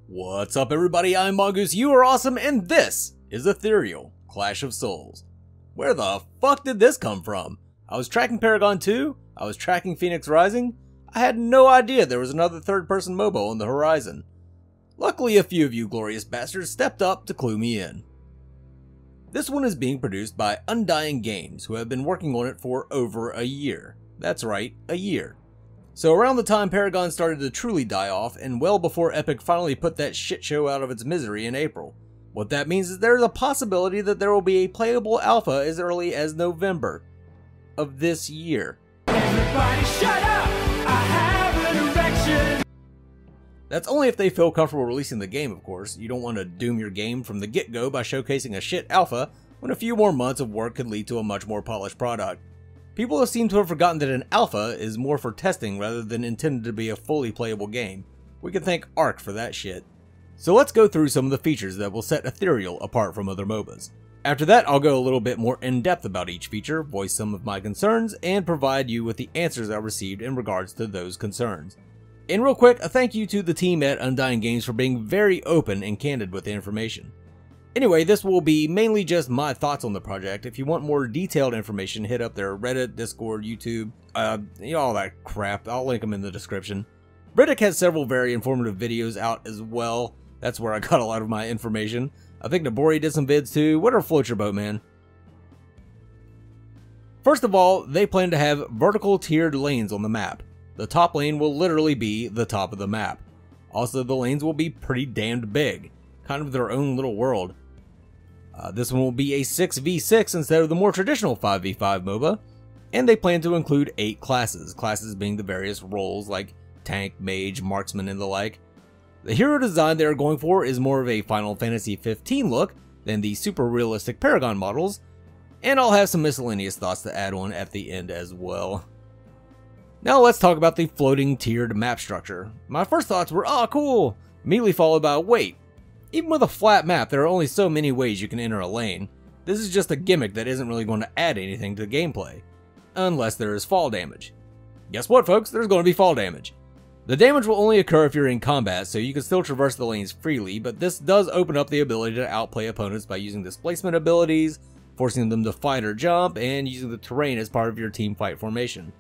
What's up everybody, I'm Mongoose, you are awesome, and this is Ethereal, Clash of Souls. Where the fuck did this come from? I was tracking Paragon 2, I was tracking Phoenix Rising, I had no idea there was another third-person MOBA on the horizon. Luckily a few of you glorious bastards stepped up to clue me in. This one is being produced by Undying Games, who have been working on it for over a year. That's right, a year. So around the time Paragon started to truly die off, and well before Epic finally put that shit show out of its misery in April. What that means is there's a possibility that there will be a playable alpha as early as November of this year. Everybody shut up! I have an erection! That's only if they feel comfortable releasing the game, of course. You don't want to doom your game from the get-go by showcasing a shit alpha when a few more months of work could lead to a much more polished product. People seem to have forgotten that an alpha is more for testing rather than intended to be a fully playable game. We can thank Arc for that shit. So let's go through some of the features that will set Ethereal apart from other MOBAs. After that, I'll go a little bit more in-depth about each feature, voice some of my concerns, and provide you with the answers I received in regards to those concerns. And real quick, a thank you to the team at Undying Games for being very open and candid with the information. Anyway, this will be mainly just my thoughts on the project. If you want more detailed information, hit up their Reddit, Discord, YouTube, all that crap. I'll link them in the description. Britik has several very informative videos out as well. That's where I got a lot of my information. I think Nabori did some vids too. Whatever floats your boat, man. First of all, they plan to have vertical tiered lanes on the map. The top lane will literally be the top of the map. Also, the lanes will be pretty damned big. Kind of their own little world. This one will be a 6v6 instead of the more traditional 5v5 MOBA, and they plan to include 8 classes being the various roles like tank, mage, marksman, and the like. The hero design they are going for is more of a Final Fantasy 15 look than the super realistic Paragon models, and I'll have some miscellaneous thoughts to add on at the end as well. Now let's talk about the floating tiered map structure. My first thoughts were, oh cool, immediately followed by, wait. Even with a flat map, there are only so many ways you can enter a lane. This is just a gimmick that isn't really going to add anything to the gameplay. Unless there is fall damage. Guess what, folks? There's going to be fall damage. The damage will only occur if you're in combat, so you can still traverse the lanes freely, but this does open up the ability to outplay opponents by using displacement abilities, forcing them to fight or jump, and using the terrain as part of your team fight formation.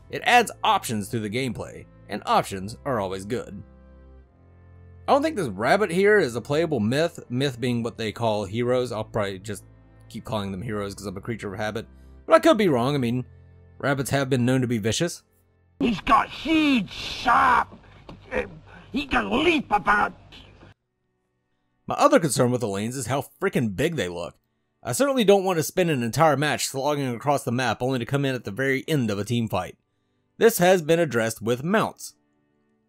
It adds options to the gameplay, and options are always good. I don't think this rabbit here is a playable myth, myth being what they call heroes. I'll probably just keep calling them heroes because I'm a creature of habit. But I could be wrong. I mean, rabbits have been known to be vicious. He's got huge, sharp, he can leap about. My other concern with the lanes is how freaking big they look. I certainly don't want to spend an entire match slogging across the map only to come in at the very end of a team fight. This has been addressed with mounts.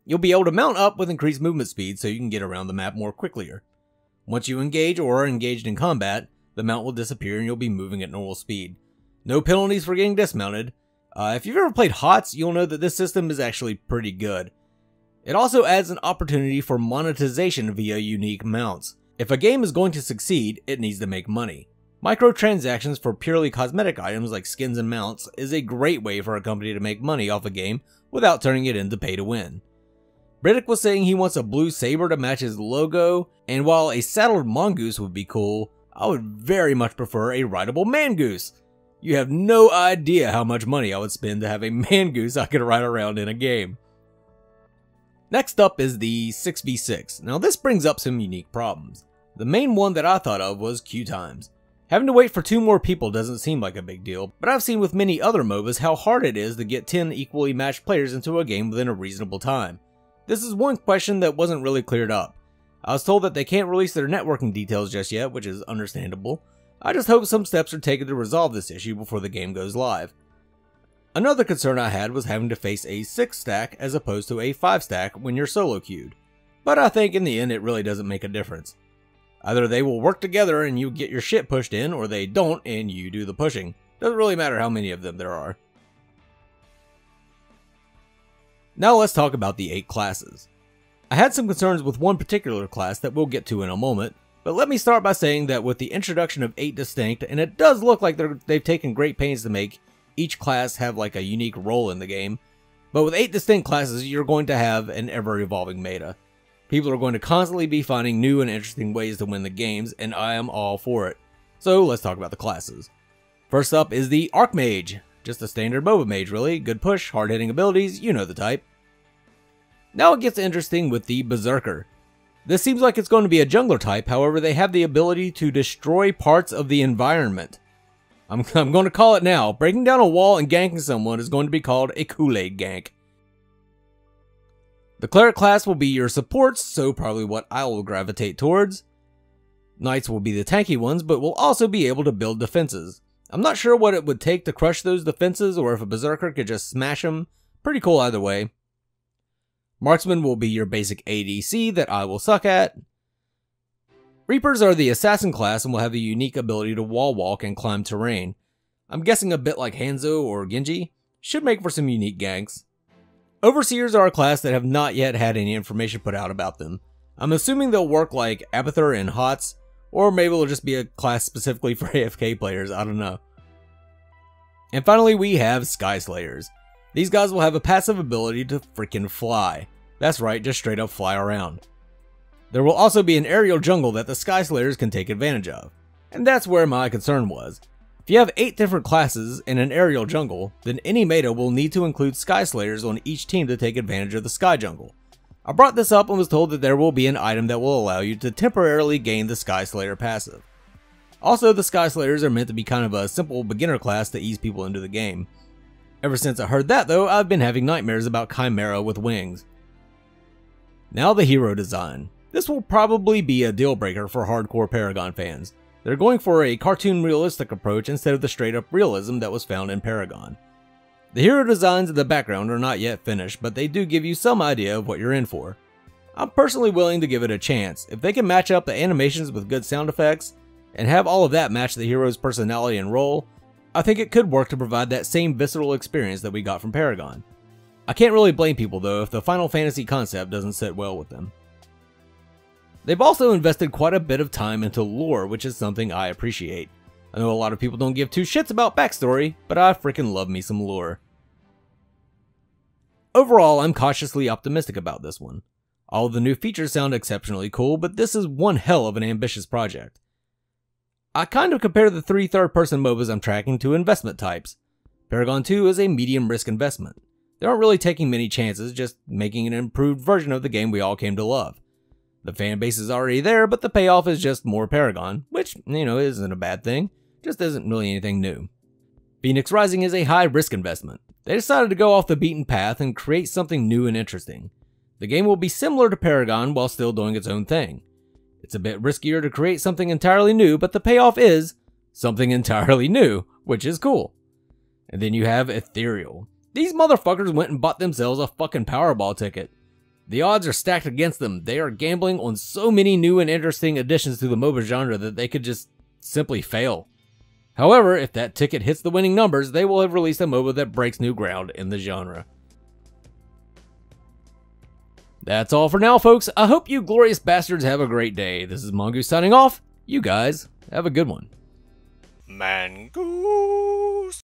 You'll be able to mount up with increased movement speed so you can get around the map more quickly. Once you engage or are engaged in combat, the mount will disappear and you'll be moving at normal speed. No penalties for getting dismounted. If you've ever played HOTS, you'll know that this system is actually pretty good. It also adds an opportunity for monetization via unique mounts. If a game is going to succeed, it needs to make money. Microtransactions for purely cosmetic items like skins and mounts is a great way for a company to make money off a game without turning it into pay to win. Britik was saying he wants a blue saber to match his logo, and while a saddled mongoose would be cool, I would very much prefer a rideable mangoose. You have no idea how much money I would spend to have a mangoose I could ride around in a game. Next up is the 6v6. Now this brings up some unique problems. The main one that I thought of was queue times. Having to wait for 2 more people doesn't seem like a big deal, but I've seen with many other MOBAs how hard it is to get 10 equally matched players into a game within a reasonable time. This is one question that wasn't really cleared up. I was told that they can't release their networking details just yet, which is understandable. I just hope some steps are taken to resolve this issue before the game goes live. Another concern I had was having to face a 6 stack as opposed to a 5 stack when you're solo queued. But I think in the end it really doesn't make a difference. Either they will work together and you get your shit pushed in, or they don't and you do the pushing. Doesn't really matter how many of them there are. Now let's talk about the 8 classes. I had some concerns with one particular class that we'll get to in a moment, but let me start by saying that with the introduction of 8 distinct, and it does look like they've taken great pains to make each class have like a unique role in the game, but with 8 distinct classes you're going to have an ever-evolving meta. People are going to constantly be finding new and interesting ways to win the games, and I am all for it. So let's talk about the classes. First up is the Archmage. Just a standard MOBA mage really, good push, hard-hitting abilities, you know the type. Now it gets interesting with the Berserker. This seems like it's going to be a jungler type, however they have the ability to destroy parts of the environment. I'm going to call it now. Breaking down a wall and ganking someone is going to be called a Kool-Aid gank. The Cleric class will be your supports, so probably what I will gravitate towards. Knights will be the tanky ones, but will also be able to build defenses. I'm not sure what it would take to crush those defenses, or if a Berserker could just smash them. Pretty cool either way. Marksman will be your basic ADC that I will suck at. Reapers are the assassin class and will have the unique ability to wall walk and climb terrain. I'm guessing a bit like Hanzo or Genji. Should make for some unique ganks. Overseers are a class that have not yet had any information put out about them. I'm assuming they'll work like Abathur and HOTS, or maybe it'll just be a class specifically for AFK players, I don't know. And finally we have Sky Slayers. These guys will have a passive ability to freaking fly. That's right, just straight up fly around. There will also be an aerial jungle that the Sky Slayers can take advantage of. And that's where my concern was. If you have 8 different classes in an aerial jungle, then any meta will need to include Sky Slayers on each team to take advantage of the Sky Jungle. I brought this up and was told that there will be an item that will allow you to temporarily gain the Sky Slayer passive. Also, the Sky Slayers are meant to be kind of a simple beginner class to ease people into the game. Ever since I heard that though, I've been having nightmares about Chimera with wings. Now the hero design. This will probably be a deal breaker for hardcore Paragon fans. They're going for a cartoon realistic approach instead of the straight up realism that was found in Paragon. The hero designs in the background are not yet finished, but they do give you some idea of what you're in for. I'm personally willing to give it a chance. If they can match up the animations with good sound effects, and have all of that match the hero's personality and role, I think it could work to provide that same visceral experience that we got from Paragon. I can't really blame people though if the Final Fantasy concept doesn't sit well with them. They've also invested quite a bit of time into lore, which is something I appreciate. I know a lot of people don't give 2 shits about backstory, but I freaking love me some lore. Overall, I'm cautiously optimistic about this one. All of the new features sound exceptionally cool, but this is one hell of an ambitious project. I kind of compare the 3 third-person MOBAs I'm tracking to investment types. Paragon 2 is a medium risk investment. They aren't really taking many chances, just making an improved version of the game we all came to love. The fan base is already there, but the payoff is just more Paragon, which, isn't a bad thing, just isn't really anything new. Phoenix Rising is a high-risk investment. They decided to go off the beaten path and create something new and interesting. The game will be similar to Paragon while still doing its own thing. It's a bit riskier to create something entirely new, but the payoff is something entirely new, which is cool. And then you have Ethereal. These motherfuckers went and bought themselves a fucking Powerball ticket. The odds are stacked against them. They are gambling on so many new and interesting additions to the MOBA genre that they could just simply fail. However, if that ticket hits the winning numbers, they will have released a MOBA that breaks new ground in the genre. That's all for now, folks. I hope you glorious bastards have a great day. This is Mongoose signing off. You guys have a good one. Mangoose.